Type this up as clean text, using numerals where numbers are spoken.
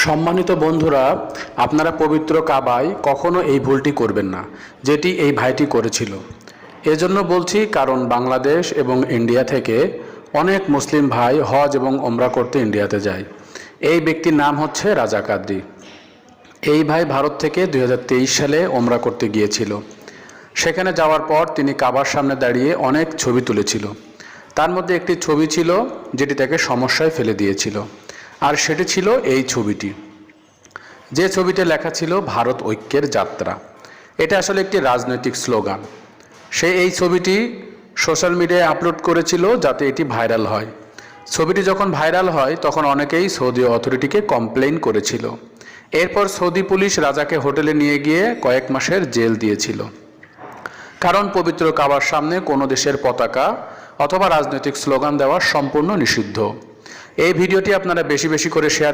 সম্মানিত বন্ধুরা, আপনারা পবিত্র কাবায় কখনো এই ভুলটি করবেন না যেটি এই ভাইটি করেছিল। এজন্য বলছি, কারণ বাংলাদেশ এবং ইন্ডিয়া থেকে অনেক মুসলিম ভাই হজ এবং ওমরা করতে ইন্ডিয়াতে যায়। এই ব্যক্তির নাম হচ্ছে রাজা কাদরি। এই ভাই ভারত থেকে 2023 সালে ওমরা করতে গিয়েছিল। সেখানে যাওয়ার পর তিনি কাবার সামনে দাঁড়িয়ে অনেক ছবি তুলেছিল। তার মধ্যে একটি ছবি ছিল যেটি তাকে সমস্যায় ফেলে দিয়েছিল, আর সেটি ছিল এই ছবিটি। যে ছবিতে লেখা ছিল ভারত ঐক্যের যাত্রা। এটা আসলে একটি রাজনৈতিক স্লোগান। সে এই ছবিটি সোশ্যাল মিডিয়ায় আপলোড করেছিল যাতে এটি ভাইরাল হয়। ছবিটি যখন ভাইরাল হয় তখন অনেকেই সৌদি অথরিটিকে কমপ্লেইন করেছিল। এরপর সৌদি পুলিশ রাজাকে হোটেলে নিয়ে গিয়ে কয়েক মাসের জেল দিয়েছিল, কারণ পবিত্র কাবার সামনে কোনো দেশের পতাকা অথবা রাজনৈতিক স্লোগান দেওয়া সম্পূর্ণ নিষিদ্ধ। এই ভিডিওটি আপনারা বেশি বেশি করে শেয়ার